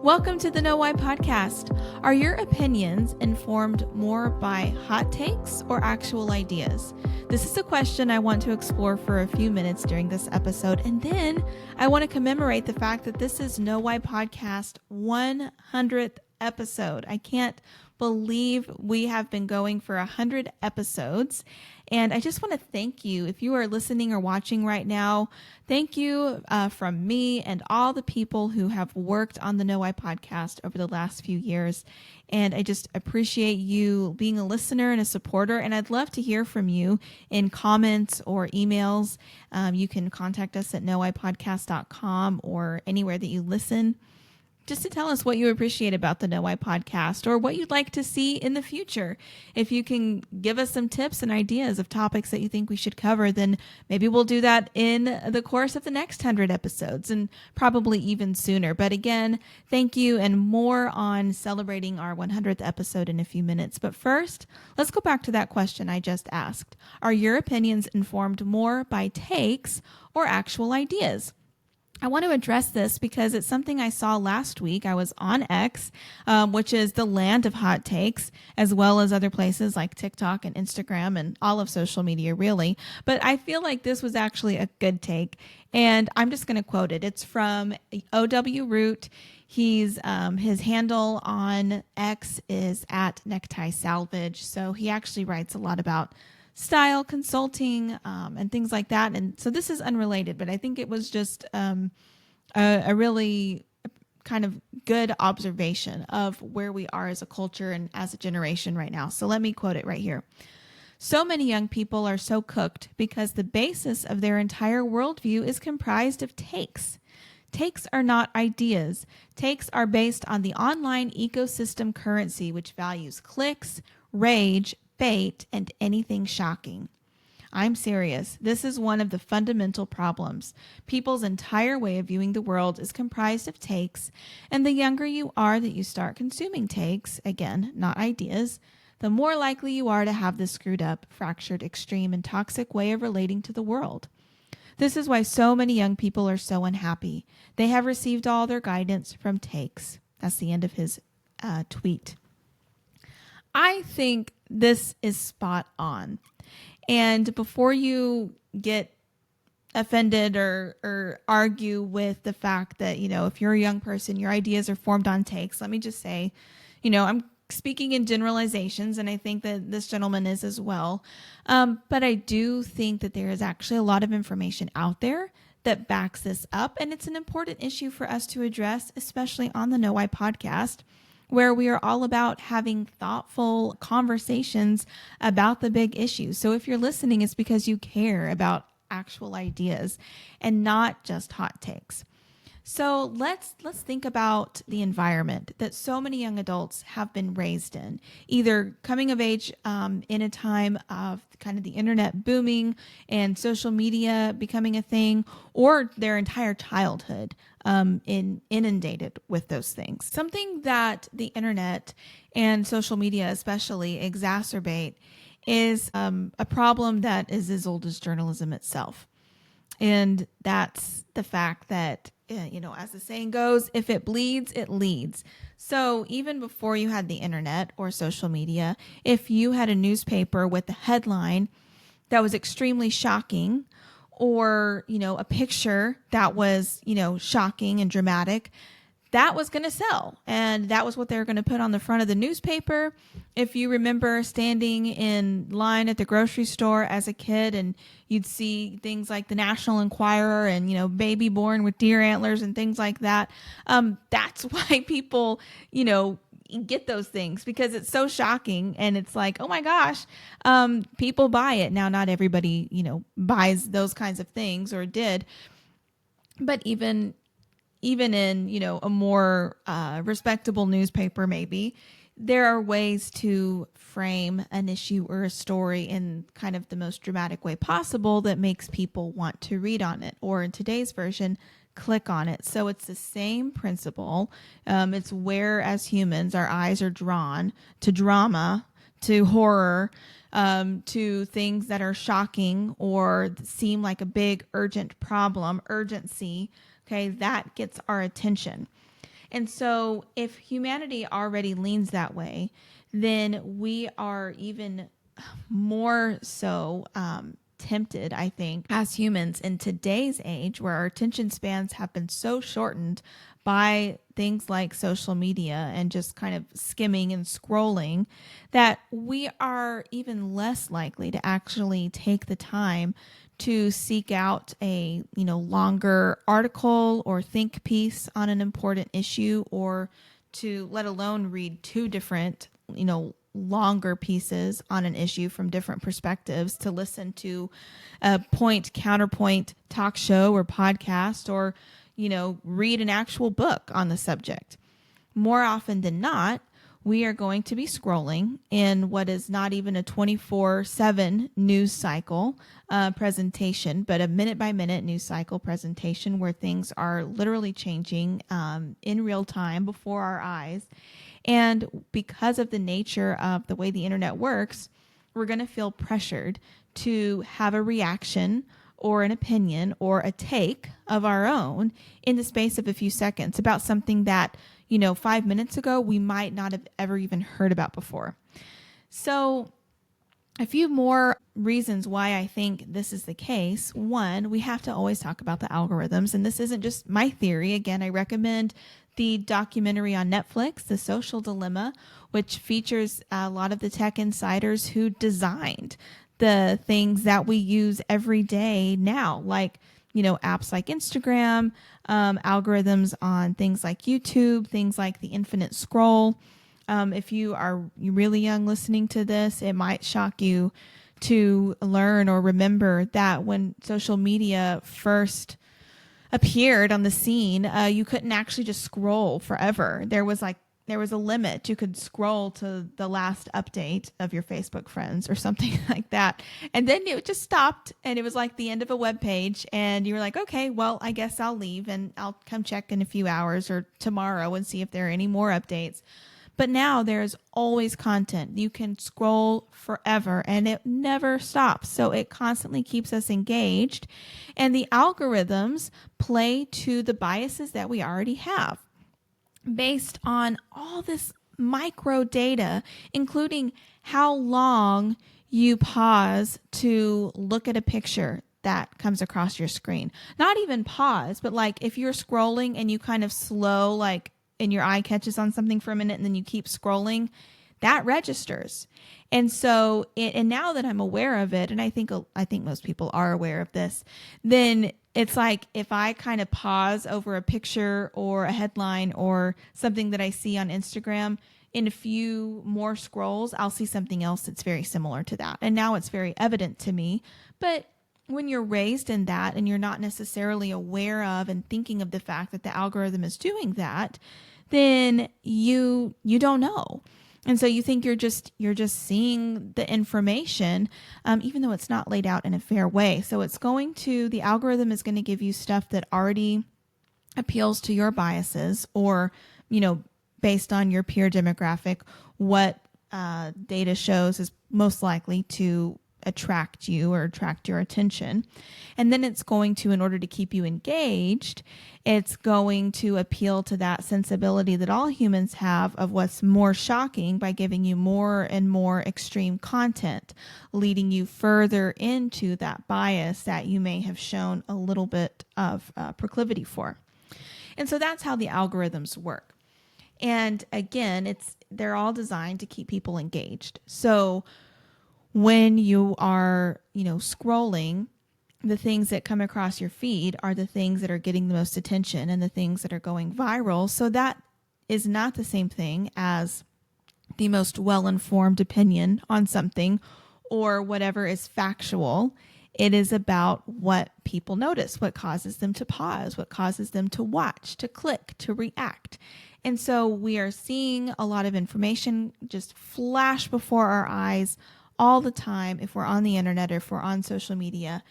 Welcome to the Know Why podcast. Are your opinions informed more by hot takes or actual ideas? This is a question I want to explore for a few minutes during this episode, and then I want to commemorate the fact that this is Know Why podcast 100th episode. I can't believe we have been going for 100 episodes. And I just want to thank you. If you are listening or watching right now, thank you from me and all the people who have worked on the Know Why podcast over the last few years. And I just appreciate you being a listener and a supporter. And I'd love to hear from you in comments or emails. You can contact us at knowwhypodcast.com or anywhere that you listen, just to tell us what you appreciate about the Know Why podcast or what you'd like to see in the future. If you can give us some tips and ideas of topics that you think we should cover, then maybe we'll do that in the course of the next 100 episodes and probably even sooner. But again, thank you, and more on celebrating our 100th episode in a few minutes. But first, let's go back to that question I just asked. Are your opinions informed more by takes or actual ideas? I want to address this because it's something I saw last week. I was on X, which is the land of hot takes, as well as other places like TikTok and Instagram and all of social media, really. But I feel like this was actually a good take, and I'm just going to quote it. It's from OW Root. His handle on X is at Necktie Salvage, so he actually writes a lot about style consulting and things like that. And so this is unrelated, but I think it was just a really kind of good observation of where we are as a culture and as a generation right now. So let me quote it right here. So many young people are so cooked because the basis of their entire worldview is comprised of takes. Takes are not ideas. Takes are based on the online ecosystem currency, which values clicks, rage, bait, and anything shocking. I'm serious. This is one of the fundamental problems. People's entire way of viewing the world is comprised of takes, and the younger you are that you start consuming takes, again, not ideas, the more likely you are to have this screwed up, fractured, extreme, and toxic way of relating to the world. This is why so many young people are so unhappy. They have received all their guidance from takes. That's the end of his tweet. I think this is spot on. And before you get offended or argue with the fact that, if you're a young person, your ideas are formed on takes, let me just say, I'm speaking in generalizations, and I think that this gentleman is as well. But I do think that there is actually a lot of information out there that backs this up. And it's an important issue for us to address, especially on the Know Why podcast, where we are all about having thoughtful conversations about the big issues. So if you're listening, it's because you care about actual ideas and not just hot takes. So let's think about the environment that so many young adults have been raised in, either coming of age in a time of kind of the internet booming and social media becoming a thing, or their entire childhood inundated with those things. Something that the internet and social media especially exacerbate is a problem that is as old as journalism itself. And that's the fact that, as the saying goes, if it bleeds, it leads. So even before you had the internet or social media, if you had a newspaper with a headline that was extremely shocking, or, a picture that was, shocking and dramatic, that was going to sell. And that was what they were going to put on the front of the newspaper. If you remember standing in line at the grocery store as a kid, and you'd see things like the National Enquirer and, baby born with deer antlers and things like that. That's why people, get those things, because it's so shocking, and it's like, oh my gosh, people buy it. Now, not everybody, buys those kinds of things, or did, but even in, a more respectable newspaper, maybe, there are ways to frame an issue or a story in kind of the most dramatic way possible that makes people want to read on it, or in today's version, click on it. So it's the same principle. It's where, as humans, our eyes are drawn to drama, to horror, to things that are shocking or seem like a big urgent problem, urgency. Okay, that gets our attention. And so if humanity already leans that way, then we are even more so tempted, I think, as humans in today's age, where our attention spans have been so shortened by things like social media and just kind of skimming and scrolling, that we are even less likely to actually take the time to seek out a longer article or think piece on an important issue, or to let alone read two different longer pieces on an issue from different perspectives, to listen to a point counterpoint talk show or podcast, or read an actual book on the subject. More often than not, we are going to be scrolling in what is not even a 24/7 news cycle presentation, but a minute-by-minute news cycle presentation where things are literally changing in real time before our eyes. And because of the nature of the way the internet works, we're going to feel pressured to have a reaction or an opinion or a take of our own in the space of a few seconds about something that 5 minutes ago, we might not have ever even heard about before. So a few more reasons why I think this is the case. One, we have to always talk about the algorithms. And this isn't just my theory. Again, I recommend the documentary on Netflix, The Social Dilemma, which features a lot of the tech insiders who designed the things that we use every day now, like apps like Instagram, algorithms on things like YouTube, things like the infinite scroll. If you are really young listening to this, it might shock you to learn or remember that when social media first appeared on the scene, you couldn't actually just scroll forever. There was a limit. You could scroll to the last update of your Facebook friends or something like that. And then it just stopped, and it was like the end of a web page. And you were like, okay, well, I guess I'll leave and I'll come check in a few hours or tomorrow and see if there are any more updates. But now there's always content. You can scroll forever and it never stops. So it constantly keeps us engaged. And the algorithms play to the biases that we already have based on all this micro data, including how long you pause to look at a picture that comes across your screen. Not even pause, but like if you're scrolling and you kind of slow, like, and your eye catches on something for a minute and then you keep scrolling, that registers. And so, and now that I'm aware of it, and I think most people are aware of this, then it's like if I kind of pause over a picture or a headline or something that I see on Instagram, in a few more scrolls, I'll see something else that's very similar to that. And now it's very evident to me. But when you're raised in that and you're not necessarily aware of and thinking of the fact that the algorithm is doing that, then you don't know. And so you think you're just seeing the information, even though it's not laid out in a fair way. So the algorithm is going to give you stuff that already appeals to your biases, or, based on your peer demographic, what data shows is most likely to attract you or attract your attention. And then it's going to, in order to keep you engaged, it's going to appeal to that sensibility that all humans have of what's more shocking by giving you more and more extreme content, leading you further into that bias that you may have shown a little bit of proclivity for. And so that's how the algorithms work. And again, they're all designed to keep people engaged. So when you are, scrolling, the things that come across your feed are the things that are getting the most attention and the things that are going viral. So that is not the same thing as the most well-informed opinion on something or whatever is factual. It is about what people notice, what causes them to pause, what causes them to watch, to click, to react. And so we are seeing a lot of information just flash before our eyes all the time if we're on the internet or if we're on social media,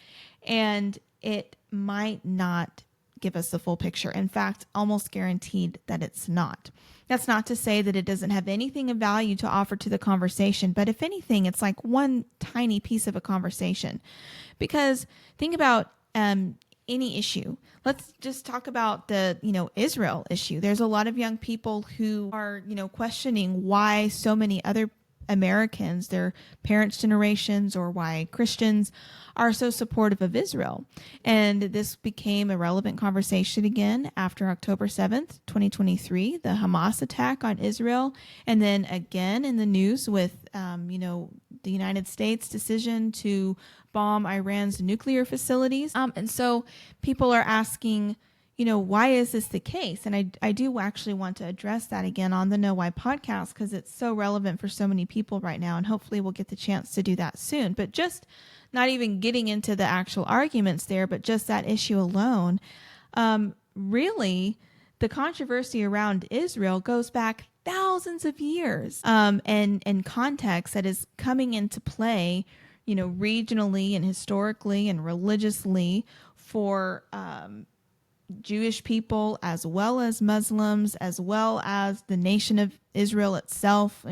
and it might not give us the full picture. In fact, almost guaranteed that it's not. That's not to say that it doesn't have anything of value to offer to the conversation, but if anything, it's like one tiny piece of a conversation. Because think about any issue. Let's just talk about the, Israel issue. There's a lot of young people who are, questioning why so many other Americans, their parents' generations, or why Christians are so supportive of Israel. And this became a relevant conversation again after October 7th, 2023, the Hamas attack on Israel. And then again in the news with, the United States decision to bomb Iran's nuclear facilities. And so people are asking, why is this the case? And I do actually want to address that again on the Know Why podcast, because it's so relevant for so many people right now. And hopefully we'll get the chance to do that soon. But just not even getting into the actual arguments there, but just that issue alone, really the controversy around Israel goes back thousands of years, and context that is coming into play, regionally and historically and religiously for Jewish people, as well as Muslims, as well as the nation of Israel itself,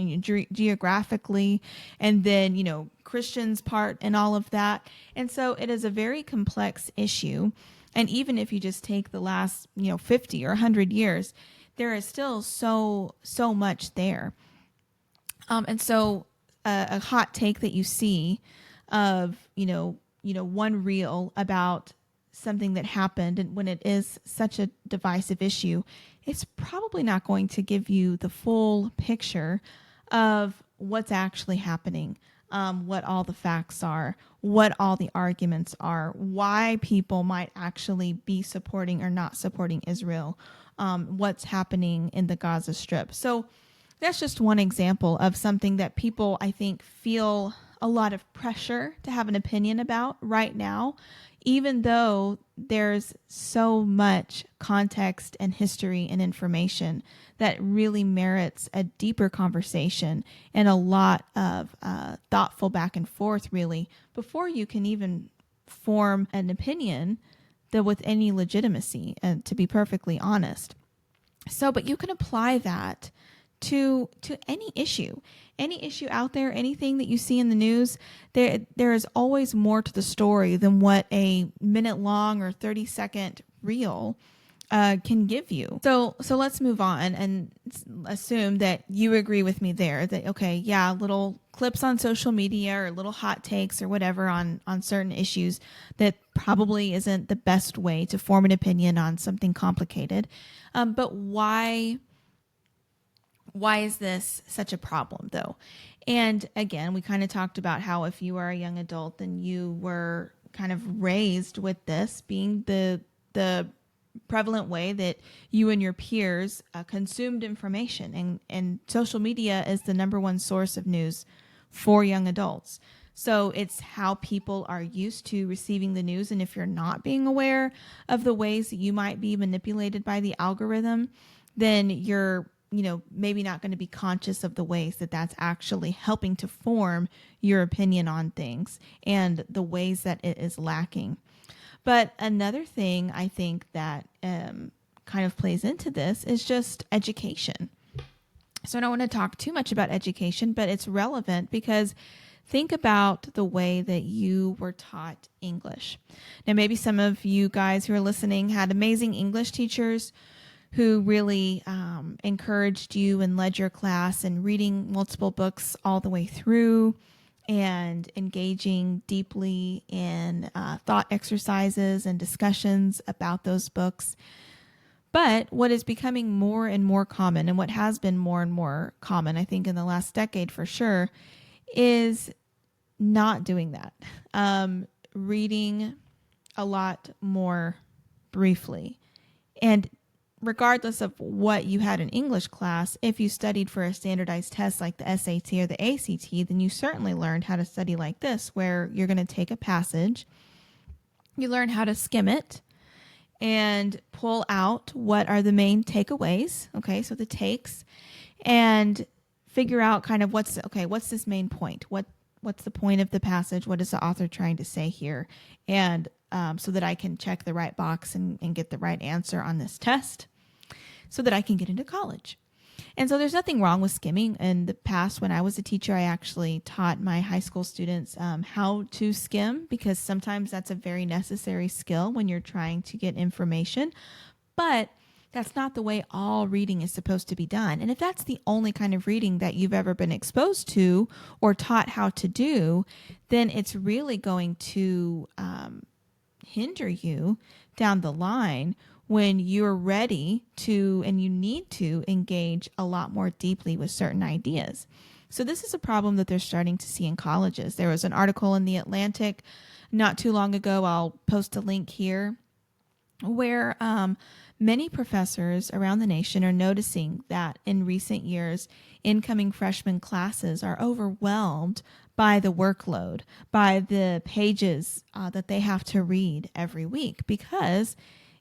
geographically, and then, Christians part and all of that. And so it is a very complex issue. And even if you just take the last, 50 or 100 years, there is still so much there. And so a hot take that you see of, one reel about something that happened, and when it is such a divisive issue, it's probably not going to give you the full picture of what's actually happening, what all the facts are, what all the arguments are, why people might actually be supporting or not supporting Israel, what's happening in the Gaza Strip. So that's just one example of something that people, I think, feel a lot of pressure to have an opinion about right now, even though there's so much context and history and information that really merits a deeper conversation and a lot of thoughtful back and forth, really, before you can even form an opinion that with any legitimacy, and to be perfectly honest. So, but you can apply that to any issue out there, anything that you see in the news. There is always more to the story than what a minute long or 30-second reel can give you. So let's move on and assume that you agree with me there, that, okay, yeah, little clips on social media or little hot takes or whatever on certain issues, that probably isn't the best way to form an opinion on something complicated. But why is this such a problem, though? And again, we kind of talked about how if you are a young adult, then you were kind of raised with this being the prevalent way that you and your peers consumed information. And social media is the number one source of news for young adults. So it's how people are used to receiving the news. And if you're not being aware of the ways that you might be manipulated by the algorithm, then you're maybe not going to be conscious of the ways that that's actually helping to form your opinion on things and the ways that it is lacking. But another thing I think that kind of plays into this is just education. So I don't want to talk too much about education, but it's relevant because think about the way that you were taught English. Now, maybe some of you guys who are listening had amazing English teachers who really encouraged you and led your class in reading multiple books all the way through and engaging deeply in thought exercises and discussions about those books. But what is becoming more and more common, and what has been more and more common, I think in the last decade for sure, is not doing that. Reading a lot more briefly. And regardless of what you had in English class, if you studied for a standardized test like the SAT or the ACT, then you certainly learned how to study like this, where you're going to take a passage, you learn how to skim it and pull out what are the main takeaways, okay, so the takes, and figure out kind of what's this main point? What's the point of the passage? What is the author trying to say here? And so that I can check the right box and get the right answer on this test so that I can get into college. And so there's nothing wrong with skimming. In the past, when I was a teacher, I actually taught my high school students how to skim, because sometimes that's a very necessary skill when you're trying to get information. But that's not the way all reading is supposed to be done. And if that's the only kind of reading that you've ever been exposed to or taught how to do, then it's really going to hinder you down the line when you're ready to and you need to engage a lot more deeply with certain ideas. So this is a problem that they're starting to see in colleges. There was an article in The Atlantic not too long ago, I'll post a link here, where many professors around the nation are noticing that in recent years, incoming freshman classes are overwhelmed by the workload, by the pages that they have to read every week, because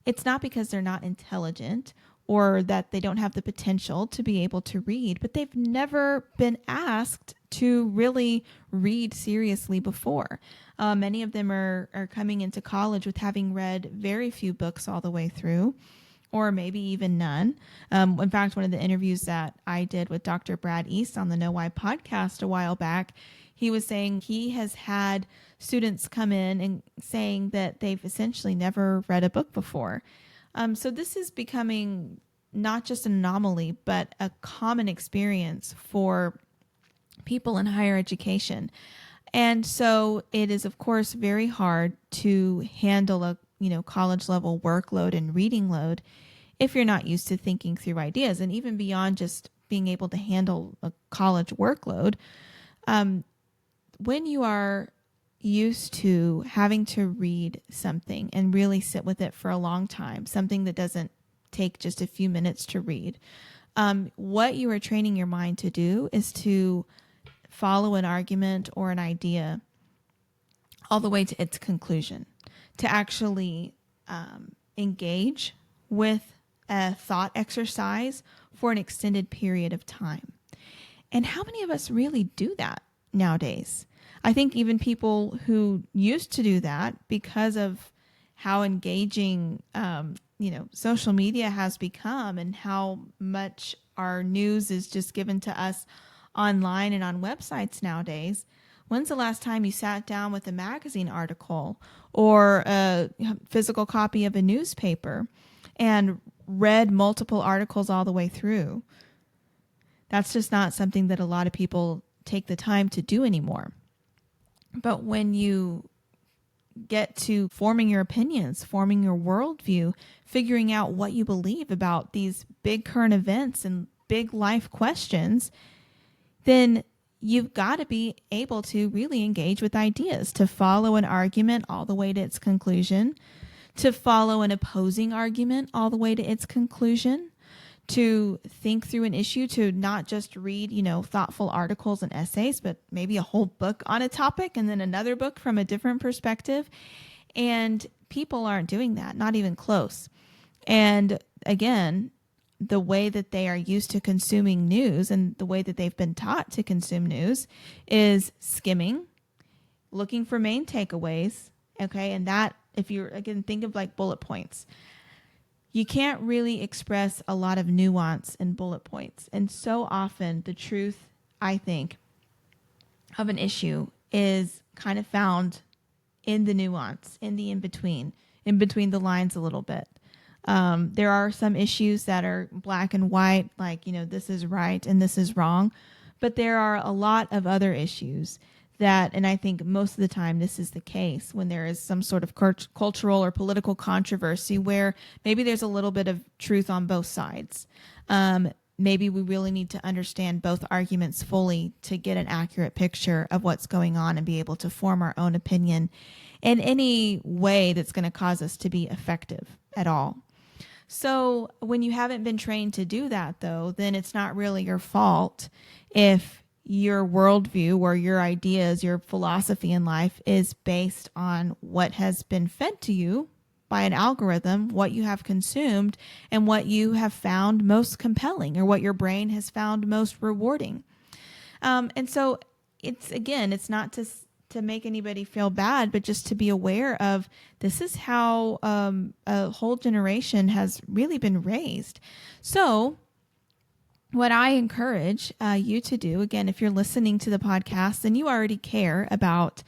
it's not because they're not intelligent or that they don't have the potential to be able to read, but they've never been asked to really read seriously before. Many of them are coming into college with having read very few books all the way through, or maybe even none. In fact, one of the interviews that I did with Dr. Brad East on the Know Why podcast a while back, he was saying he has had students come in and saying that they've essentially never read a book before. So this is becoming not just an anomaly, but a common experience for people in higher education. And so it is, of course, very hard to handle a college level workload and reading load if you're not used to thinking through ideas. And even beyond just being able to handle a college workload, when you are used to having to read something and really sit with it for a long time, something that doesn't take just a few minutes to read, what you are training your mind to do is to follow an argument or an idea all the way to its conclusion, to actually engage with a thought exercise for an extended period of time. And how many of us really do that nowadays? I think even people who used to do that, because of how engaging social media has become and how much our news is just given to us online and on websites nowadays. When's the last time you sat down with a magazine article or a physical copy of a newspaper and read multiple articles all the way through? That's just not something that a lot of people take the time to do anymore. But when you get to forming your opinions, forming your worldview, figuring out what you believe about these big current events and big life questions, then you've got to be able to really engage with ideas, to follow an argument all the way to its conclusion, to follow an opposing argument all the way to its conclusion, to think through an issue, to not just read, thoughtful articles and essays, but maybe a whole book on a topic and then another book from a different perspective. And people aren't doing that, not even close. And again, the way that they are used to consuming news and the way that they've been taught to consume news is skimming, looking for main takeaways. Okay. And that, if you're, again, think of like bullet points. You can't really express a lot of nuance in bullet points. And so often the truth, I think, of an issue is kind of found in the nuance, in the in between the lines a little bit. There are some issues that are black and white, like, this is right and this is wrong. But there are a lot of other issues that, and I think most of the time this is the case when there is some sort of cultural or political controversy where maybe there's a little bit of truth on both sides. Maybe we really need to understand both arguments fully to get an accurate picture of what's going on and be able to form our own opinion in any way that's going to cause us to be effective at all. So when you haven't been trained to do that, though, then it's not really your fault if your worldview or your ideas, your philosophy in life is based on what has been fed to you by an algorithm, what you have consumed, and what you have found most compelling or what your brain has found most rewarding. And so it's not to make anybody feel bad, but just to be aware of this is how a whole generation has really been raised. So what I encourage you to do, again, if you're listening to the podcast, then you already care about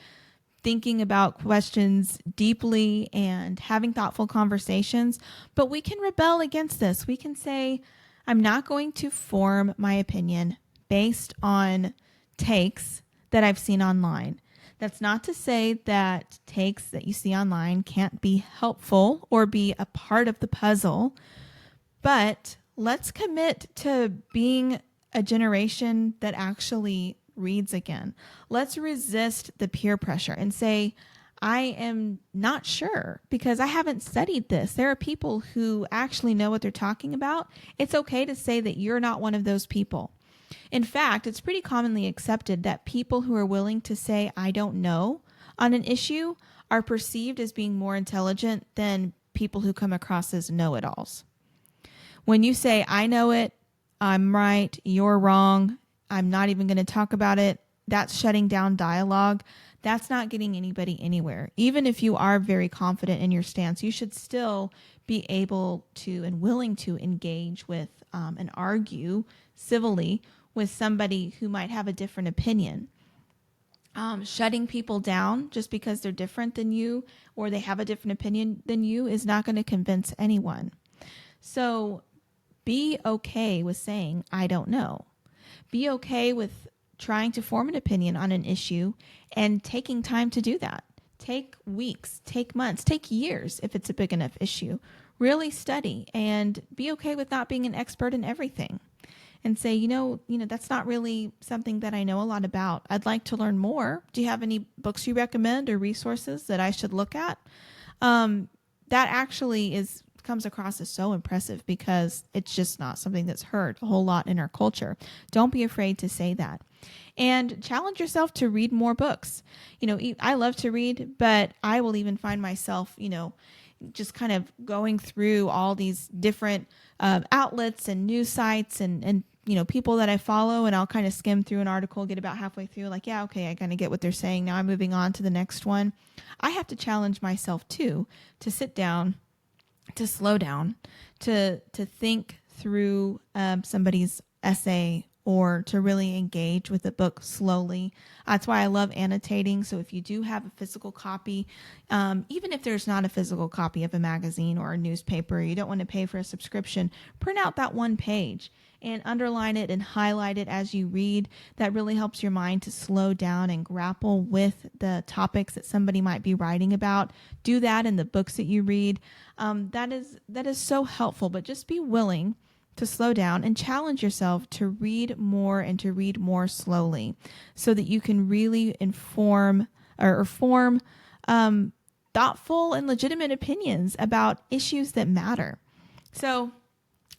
thinking about questions deeply and having thoughtful conversations, but we can rebel against this. We can say, I'm not going to form my opinion based on takes that I've seen online. That's not to say that takes that you see online can't be helpful or be a part of the puzzle, but let's commit to being a generation that actually reads again. Let's resist the peer pressure and say, I am not sure because I haven't studied this. There are people who actually know what they're talking about. It's okay to say that you're not one of those people. In fact, it's pretty commonly accepted that people who are willing to say, I don't know on an issue are perceived as being more intelligent than people who come across as know-it-alls. When you say, I know it, I'm right, you're wrong, I'm not even going to talk about it, that's shutting down dialogue. That's not getting anybody anywhere. Even if you are very confident in your stance, you should still be able to and willing to engage with and argue civilly with somebody who might have a different opinion. Shutting people down just because they're different than you or they have a different opinion than you is not going to convince anyone. So be okay with saying, I don't know. Be okay with trying to form an opinion on an issue and taking time to do that. Take weeks, take months, take years if it's a big enough issue. Really study and be okay with not being an expert in everything. And say, you know, that's not really something that I know a lot about. I'd like to learn more. Do you have any books you recommend or resources that I should look at? That actually comes across as so impressive because it's just not something that's heard a whole lot in our culture. Don't be afraid to say that. And challenge yourself to read more books. I love to read, but I will even find myself, just kind of going through all these different outlets and news sites and people that I follow, and I'll kind of skim through an article, get about halfway through, like, yeah, okay, I kind of get what they're saying. Now I'm moving on to the next one. I have to challenge myself too, to sit down, to slow down, to think through somebody's essay or to really engage with the book slowly. That's why I love annotating. So if you do have a physical copy, even if there's not a physical copy of a magazine or a newspaper, you don't want to pay for a subscription, print out that one page and underline it and highlight it as you read. That really helps your mind to slow down and grapple with the topics that somebody might be writing about. Do that in the books that you read. That is so helpful, but just be willing to slow down and challenge yourself to read more and to read more slowly so that you can really inform or form thoughtful and legitimate opinions about issues that matter. So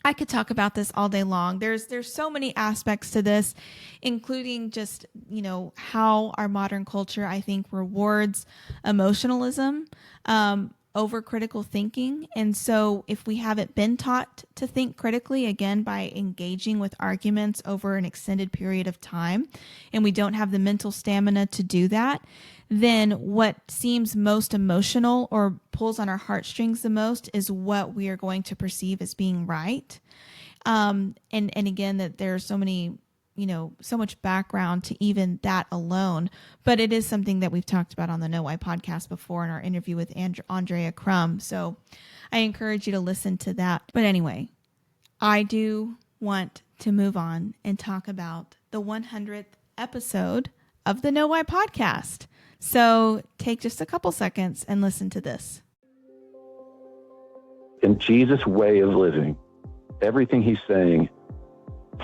I could talk about this all day long. There's so many aspects to this, including just, how our modern culture, I think, rewards emotionalism over critical thinking. And so if we haven't been taught to think critically, again, by engaging with arguments over an extended period of time, and we don't have the mental stamina to do that, then what seems most emotional or pulls on our heartstrings the most is what we are going to perceive as being right. And again, that there are so many, so much background to even that alone, but it is something that we've talked about on the Know Why podcast before in our interview with Andrea Crum. So I encourage you to listen to that. But anyway, I do want to move on and talk about the 100th episode of the Know Why podcast. So take just a couple seconds and listen to this. In Jesus' way of living, everything he's saying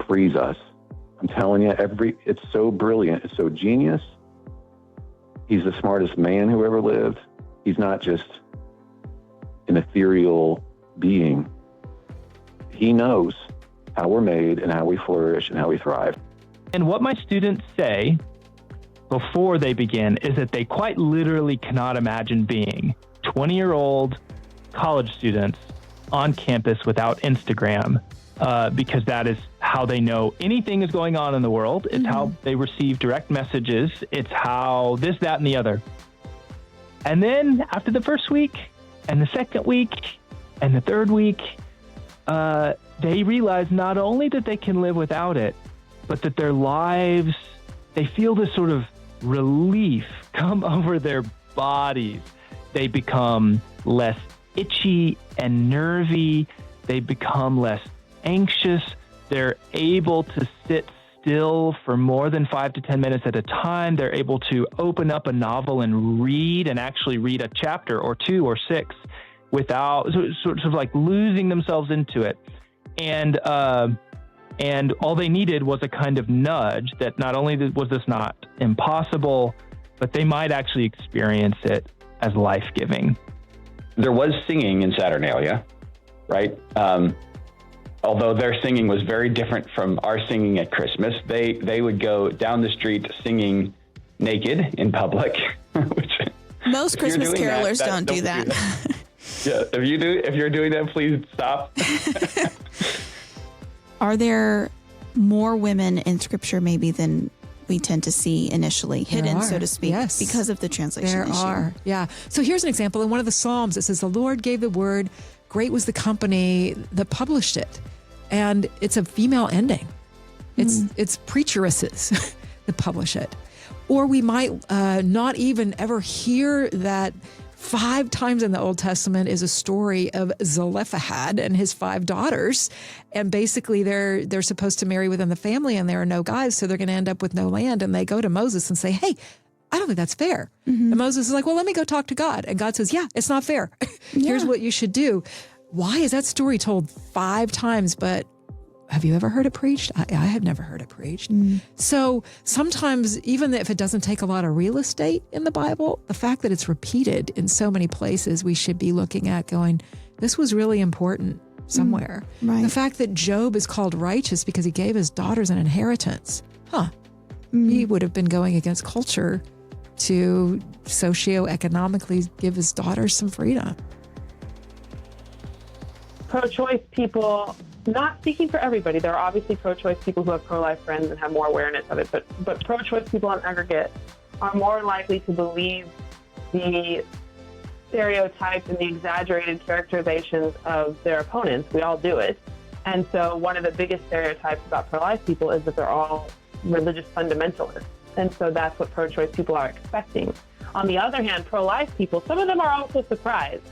frees us. I'm telling you, it's so brilliant. It's so genius. He's the smartest man who ever lived. He's not just an ethereal being. He knows how we're made and how we flourish and how we thrive. And what my students say before they begin is that they quite literally cannot imagine being 20-year-old college students on campus without Instagram, because that is how they know anything is going on in the world. It's how they receive direct messages. It's how this, that, and the other. And then after the first week and the second week and the third week, they realize not only that they can live without it, but that their lives, they feel this sort of relief come over their bodies. They become less itchy and nervy. They become less anxious. They're able to sit still for more than 5 to 10 minutes at a time. They're able to open up a novel and actually read a chapter or 2 or 6 without sort of like losing themselves into it. And all they needed was a kind of nudge that not only was this not impossible, but they might actually experience it as life-giving. There was singing in Saturnalia, right? Although their singing was very different from our singing at Christmas. They would go down the street singing naked in public, which most Christmas carolers don't do that. Yeah, if you're doing that, please stop. Are there more women in Scripture maybe than we tend to see initially, hidden, so to speak, yes, because of the translation there issue? Are. Yeah. So here's an example. In one of the Psalms, it says, the Lord gave the word, great was the company that published it. And it's a female ending. It's preacheresses that publish it. Or we might not even ever hear that 5 times in the Old Testament is a story of Zelophehad and his 5 daughters. And basically they're supposed to marry within the family and there are no guys, so they're going to end up with no land. And they go to Moses and say, hey, I don't think that's fair. And Moses is like, well, let me go talk to God. And God says, yeah, it's not fair. Here's what you should do. Why is that story told 5 times? But have you ever heard it preached? I have never heard it preached. So sometimes, even if it doesn't take a lot of real estate in the Bible, the fact that it's repeated in so many places, we should be looking at going, this was really important somewhere. Right. The fact that Job is called righteous because he gave his daughters an inheritance. He would have been going against culture to socioeconomically give his daughters some freedom. Pro-choice people, not speaking for everybody, there are obviously pro-choice people who have pro-life friends and have more awareness of it, but pro-choice people on aggregate are more likely to believe the stereotypes and the exaggerated characterizations of their opponents. We all do it. And so one of the biggest stereotypes about pro-life people is that they're all religious fundamentalists. And so that's what pro-choice people are expecting. On the other hand, pro-life people, some of them are also surprised.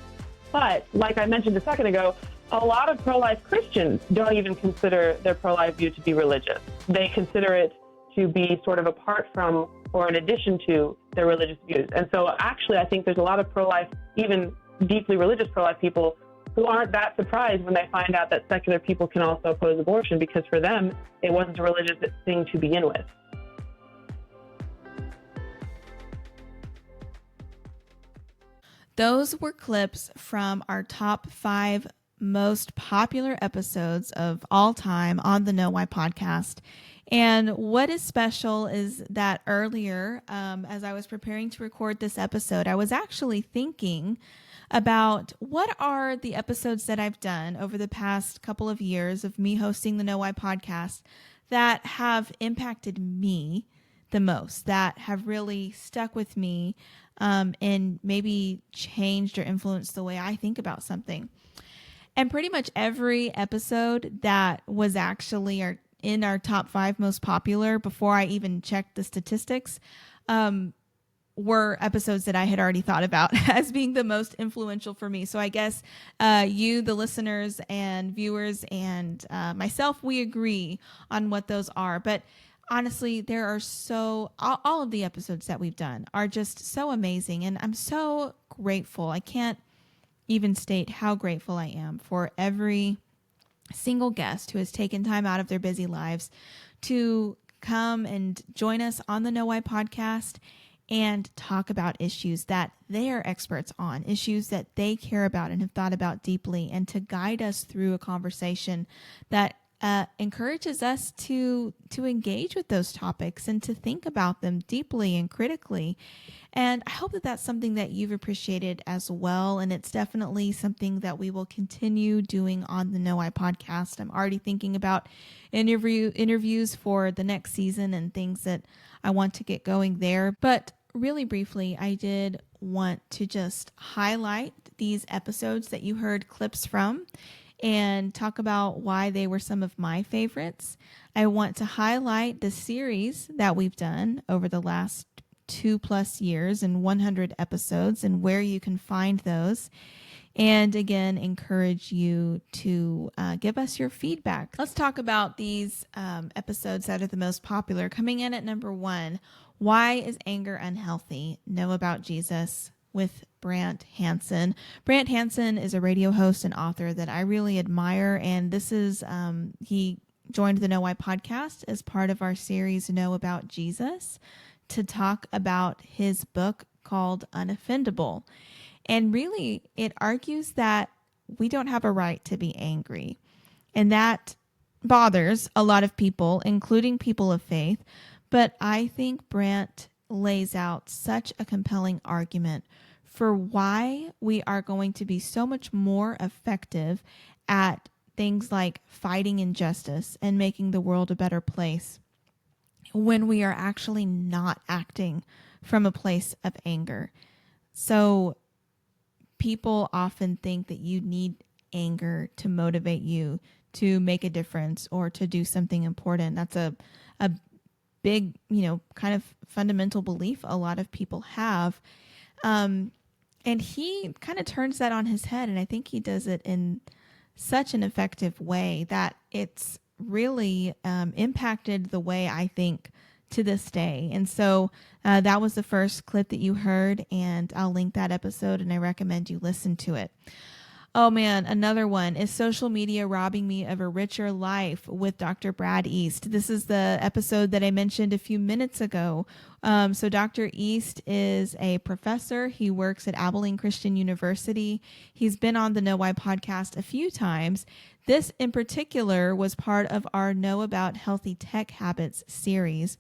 But like I mentioned a second ago, a lot of pro-life Christians don't even consider their pro-life view to be religious. They consider it to be sort of apart from or in addition to their religious views. And so actually, I think there's a lot of pro-life, even deeply religious pro-life people who aren't that surprised when they find out that secular people can also oppose abortion, because for them, it wasn't a religious thing to begin with. Those were clips from our top 5 most popular episodes of all time on the Know Why podcast. And what is special is that earlier, as I was preparing to record this episode, I was actually thinking about what are the episodes that I've done over the past couple of years of me hosting the Know Why podcast that have impacted me the most, that have really stuck with me, and maybe changed or influenced the way I think about something. And pretty much every episode that was actually in our top 5 most popular before I even checked the statistics were episodes that I had already thought about as being the most influential for me. So I guess you, the listeners and viewers, and myself, we agree on what those are. But honestly, there are all of the episodes that we've done are just so amazing. And I'm so grateful. I can't even state how grateful I am for every single guest who has taken time out of their busy lives to come and join us on the Know Why podcast and talk about issues that they are experts on, issues that they care about and have thought about deeply, and to guide us through a conversation that encourages us to engage with those topics and to think about them deeply and critically. And I hope that that's something that you've appreciated as well. And it's definitely something that we will continue doing on the Know Why podcast. I'm already thinking about interviews for the next season and things that I want to get going there. But really briefly, I did want to just highlight these episodes that you heard clips from and talk about why they were some of my favorites. I want to highlight the series that we've done over the last 2+ years and 100 episodes and where you can find those. And again, encourage you to give us your feedback. Let's talk about these episodes that are the most popular. Coming in at number 1, Why is Anger Unhealthy? Know About Jesus with Brant Hansen. Brant Hansen is a radio host and author that I really admire. And this is, he joined the Know Why podcast as part of our series, Know About Jesus, to talk about his book called Unoffendable. And really, it argues that we don't have a right to be angry. And that bothers a lot of people, including people of faith. But I think Brant lays out such a compelling argument for why we are going to be so much more effective at things like fighting injustice and making the world a better place when we are actually not acting from a place of anger. So people often think that you need anger to motivate you to make a difference or to do something important. That's a big, kind of fundamental belief a lot of people have. And he kind of turns that on his head. And I think he does it in such an effective way that it's really impacted the way I think to this day. And so that was the first clip that you heard, and I'll link that episode and I recommend you listen to it. Oh man, another one is Social Media Robbing Me of a Richer Life with Dr. Brad East. This is the episode that I mentioned a few minutes ago. So Dr. East is a professor. He works at Abilene Christian University. He's been on the Know Why podcast a few times. This in particular was part of our Know About Healthy Tech Habits series.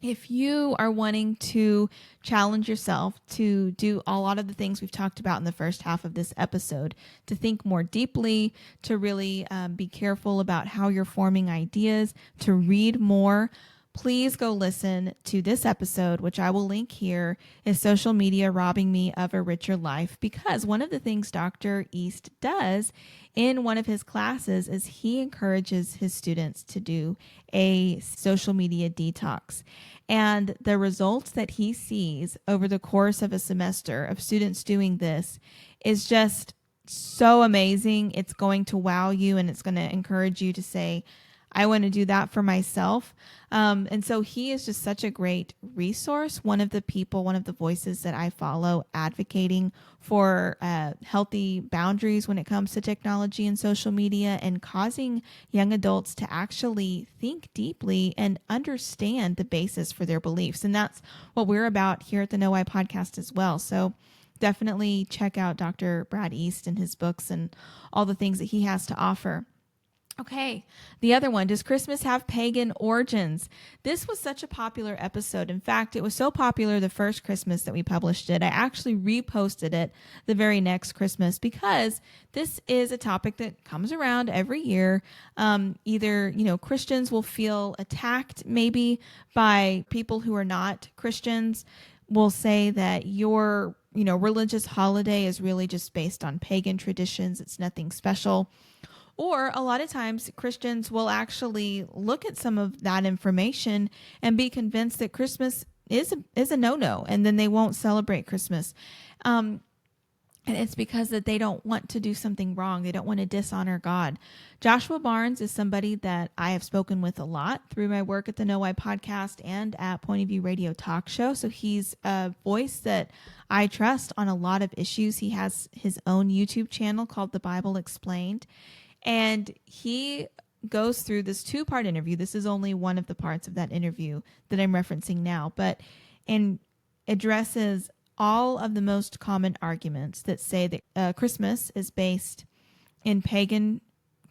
If you are wanting to challenge yourself to do a lot of the things we've talked about in the first half of this episode, to think more deeply, to really be careful about how you're forming ideas, to read more, please go listen to this episode, which I will link here, is Social Media Robbing Me of a Richer Life, because one of the things Dr. East does in one of his classes is he encourages his students to do a social media detox. And the results that he sees over the course of a semester of students doing this is just so amazing. It's going to wow you, and it's going to encourage you to say, I want to do that for myself. And so he is just such a great resource. One of the voices that I follow advocating for healthy boundaries when it comes to technology and social media, and causing young adults to actually think deeply and understand the basis for their beliefs. And that's what we're about here at the Know Why podcast as well. So definitely check out Dr. Brad East and his books and all the things that he has to offer. Okay, the other one, does Christmas have pagan origins? This was such a popular episode. In fact, it was so popular the first Christmas that we published it, I actually reposted it the very next Christmas, because this is a topic that comes around every year. Either, Christians will feel attacked maybe by people who are not Christians, will say that your, religious holiday is really just based on pagan traditions. It's nothing special. Or a lot of times Christians will actually look at some of that information and be convinced that Christmas is a no-no, and then they won't celebrate Christmas. And it's because that they don't want to do something wrong. They don't want to dishonor God. Joshua Barnes is somebody that I have spoken with a lot through my work at the Know Why podcast and at Point of View Radio Talk Show. So he's a voice that I trust on a lot of issues. He has his own YouTube channel called The Bible Explained. And he goes through this 2-part interview. This is only one of the parts of that interview that I'm referencing now, but addresses all of the most common arguments that say that Christmas is based in pagan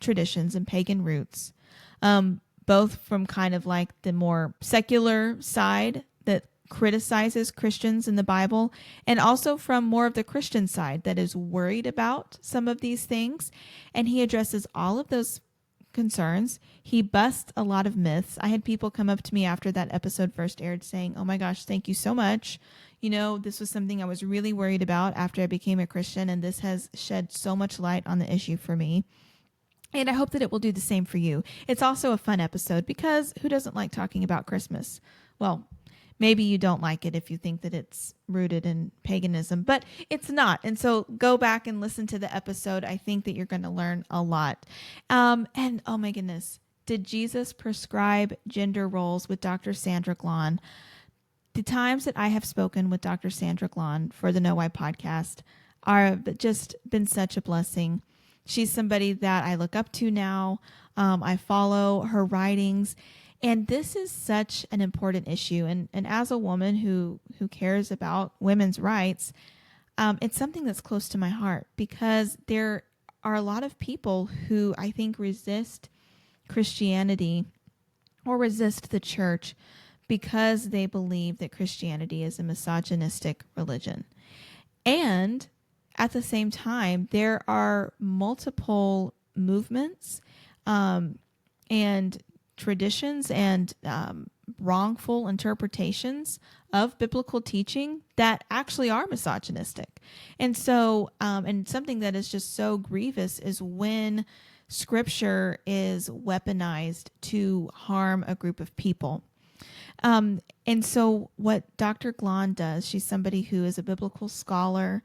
traditions and pagan roots, both from kind of like the more secular side that criticizes Christians in the Bible, and also from more of the Christian side that is worried about some of these things. And he addresses all of those concerns. He busts a lot of myths. I had people come up to me after that episode first aired saying, "Oh my gosh, thank you so much. This was something I was really worried about after I became a Christian, and this has shed so much light on the issue for me. And I hope that it will do the same for you. It's also a fun episode because who doesn't like talking about Christmas? Well, maybe you don't like it if you think that it's rooted in paganism, but it's not. And so go back and listen to the episode. I think that you're going to learn a lot. And oh my goodness, did Jesus prescribe gender roles with Dr. Sandra Glahn? The times that I have spoken with Dr. Sandra Glahn for the Know Why podcast are just been such a blessing. She's somebody that I look up to now. I follow her writings, and this is such an important issue. And as a woman who cares about women's rights, it's something that's close to my heart because there are a lot of people who I think resist Christianity or resist the church because they believe that Christianity is a misogynistic religion. And at the same time, there are multiple movements and traditions and wrongful interpretations of biblical teaching that actually are misogynistic. And so, and something that is just so grievous is when scripture is weaponized to harm a group of people. And so what Dr. Glahn does, she's somebody who is a biblical scholar,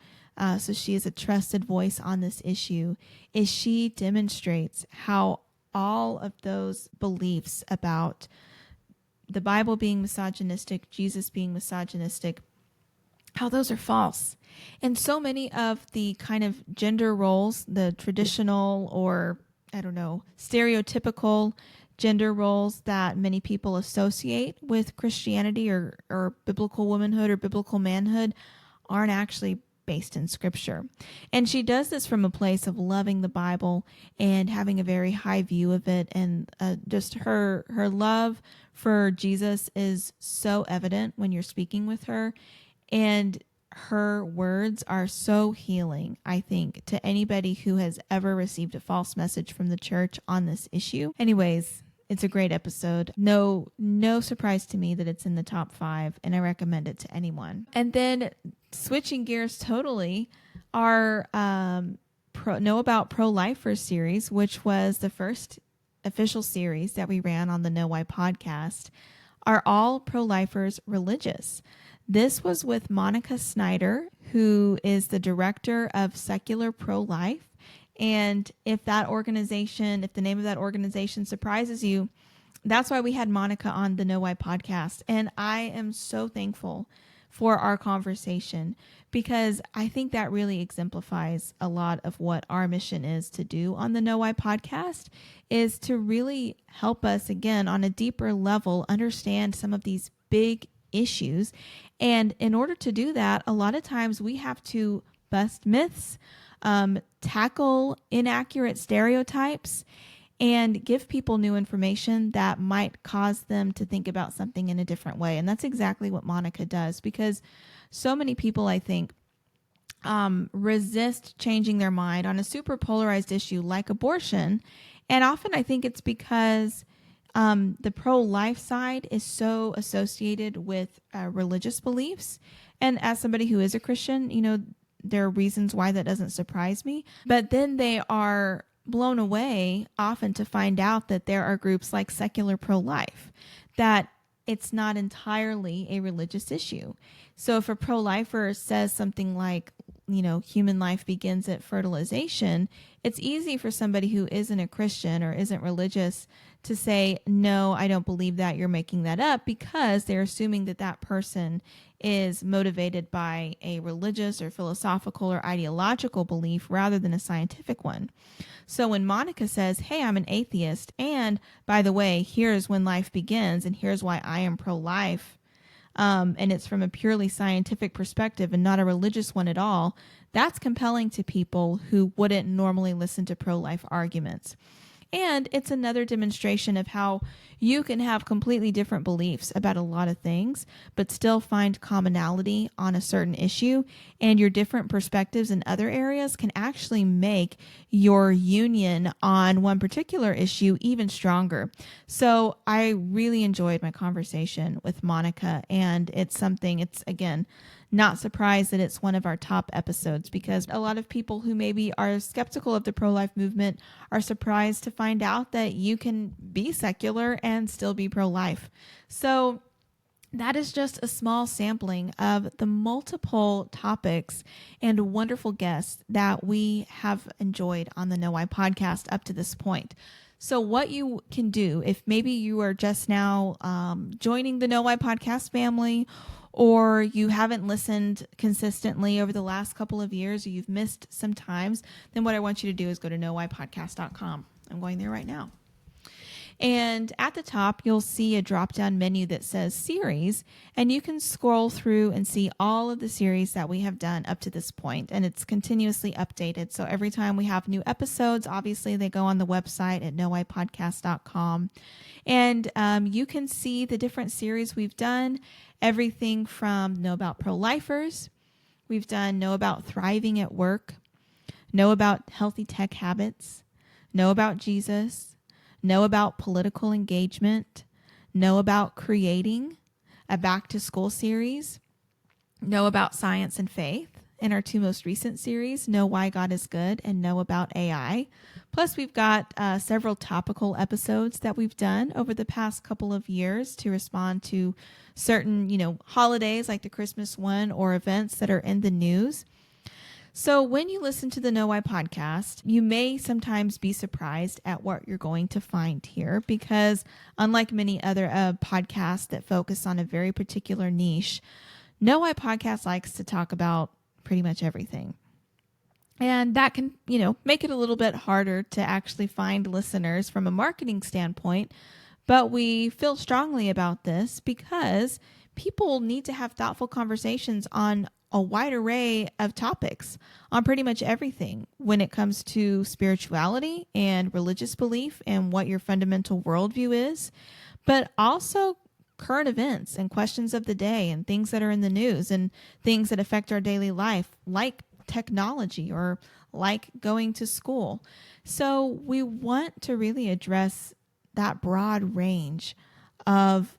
so she is a trusted voice on this issue, is she demonstrates how all of those beliefs about the Bible being misogynistic, Jesus being misogynistic, how those are false. And so many of the kind of gender roles, the traditional or, stereotypical gender roles that many people associate with Christianity or biblical womanhood or biblical manhood aren't actually based in scripture. And she does this from a place of loving the Bible and having a very high view of it. And just her love for Jesus is so evident when you're speaking with her. And her words are so healing, I think, to anybody who has ever received a false message from the church on this issue. Anyways, it's a great episode. No surprise to me that it's in the top 5, and I recommend it to anyone. And then switching gears totally, our Know About Pro-Lifers series, which was the first official series that we ran on the Know Why podcast. Are all pro-lifers religious? This was with Monica Snyder, who is the director of Secular Pro-Life. And if the name of that organization surprises you, that's why we had Monica on the Know Why podcast. And I am so thankful for our conversation because I think that really exemplifies a lot of what our mission is to do on the Know Why podcast, is to really help us, again, on a deeper level, understand some of these big issues. And in order to do that, a lot of times we have to bust myths, tackle inaccurate stereotypes, and give people new information that might cause them to think about something in a different way. And that's exactly what Monica does, because so many people, I think, resist changing their mind on a super polarized issue like abortion. And often I think it's because the pro-life side is so associated with religious beliefs. And as somebody who is a Christian, there are reasons why that doesn't surprise me. But then they are blown away often to find out that there are groups like Secular Pro-Life, that it's not entirely a religious issue. So if a pro-lifer says something like, human life begins at fertilization, it's easy for somebody who isn't a Christian or isn't religious to say, no, I don't believe that, you're making that up, because they're assuming that that person is motivated by a religious or philosophical or ideological belief rather than a scientific one. So when Monica says, hey, I'm an atheist, and by the way, here's when life begins, and here's why I am pro-life, and it's from a purely scientific perspective and not a religious one at all, that's compelling to people who wouldn't normally listen to pro-life arguments. And it's another demonstration of how, You can have completely different beliefs about a lot of things, but still find commonality on a certain issue, and your different perspectives in other areas can actually make your union on one particular issue even stronger. So I really enjoyed my conversation with Monica, and it's again, not surprised that it's one of our top episodes, because a lot of people who maybe are skeptical of the pro-life movement are surprised to find out that you can be secular and still be pro-life. So that is just a small sampling of the multiple topics and wonderful guests that we have enjoyed on the Know Why podcast up to this point. So what you can do, if maybe you are just now joining the Know Why podcast family, or you haven't listened consistently over the last couple of years, or you've missed some times, then what I want you to do is go to knowwhypodcast.com. I'm going there right now. And at the top, you'll see a drop-down menu that says series, and you can scroll through and see all of the series that we have done up to this point, and it's continuously updated. So every time we have new episodes, obviously they go on the website at knowwhypodcast.com, and you can see the different series we've done, everything from Know About Pro-Lifers, we've done Know About Thriving at Work, Know About Healthy Tech Habits, Know About Jesus, Know About Political Engagement, Know About Creating, a Back to School series, Know About Science and Faith, in our two most recent series, Know Why God is Good and Know About AI. Plus, we've got several topical episodes that we've done over the past couple of years to respond to certain, holidays like the Christmas one or events that are in the news. So when you listen to the Know Why podcast, you may sometimes be surprised at what you're going to find here, because unlike many other podcasts that focus on a very particular niche, Know Why podcast likes to talk about pretty much everything. And that can, make it a little bit harder to actually find listeners from a marketing standpoint. But we feel strongly about this because people need to have thoughtful conversations on a wide array of topics on pretty much everything when it comes to spirituality and religious belief and what your fundamental worldview is, but also current events and questions of the day and things that are in the news and things that affect our daily life, like technology or like going to school. So we want to really address that broad range of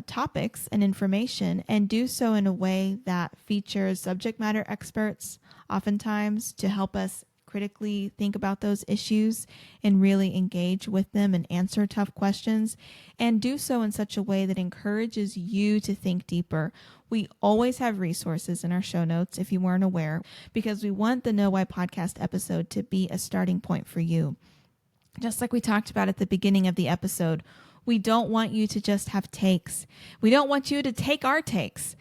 topics and information, and do so in a way that features subject matter experts oftentimes to help us critically think about those issues and really engage with them and answer tough questions, and do so in such a way that encourages you to think deeper. We always have resources in our show notes if you weren't aware, because we want the Know Why podcast episode to be a starting point for you. Just like we talked about at the beginning of the episode, we don't want you to just have takes. We don't want you to take our takes,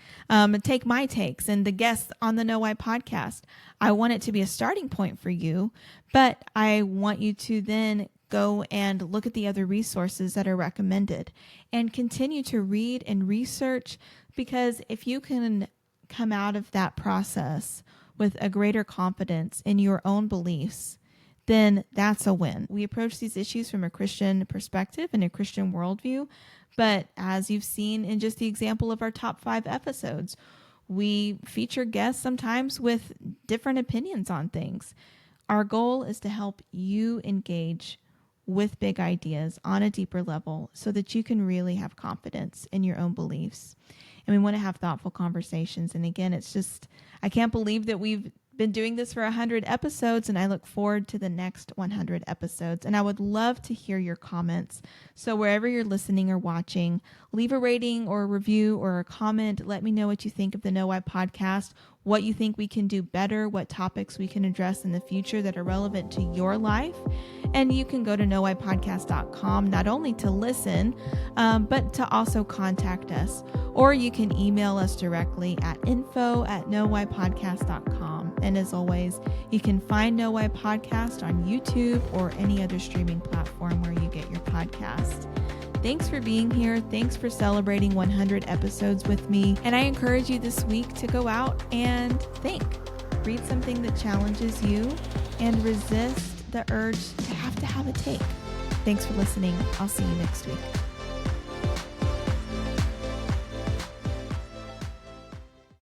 take my takes and the guests on the Know Why podcast. I want it to be a starting point for you, but I want you to then go and look at the other resources that are recommended and continue to read and research, because if you can come out of that process with a greater confidence in your own beliefs, then that's a win. We approach these issues from a Christian perspective and a Christian worldview, but as you've seen in just the example of our top 5 episodes, we feature guests sometimes with different opinions on things. Our goal is to help you engage with big ideas on a deeper level so that you can really have confidence in your own beliefs. And we want to have thoughtful conversations. And again, I can't believe that we've been doing this for 100 episodes, and I look forward to the next 100 episodes. And I would love to hear your comments. So wherever you're listening or watching, leave a rating or a review or a comment. Let me know what you think of the Know Why podcast, what you think we can do better, what topics we can address in the future that are relevant to your life. And you can go to knowwhypodcast.com not only to listen, but to also contact us. Or you can email us directly at info@knowwhypodcast.com. And as always, you can find Know Why Podcast on YouTube or any other streaming platform where you get your podcast. Thanks for being here. Thanks for celebrating 100 episodes with me. And I encourage you this week to go out and think. Read something that challenges you and resist the urge to have a take. Thanks for listening. I'll see you next week.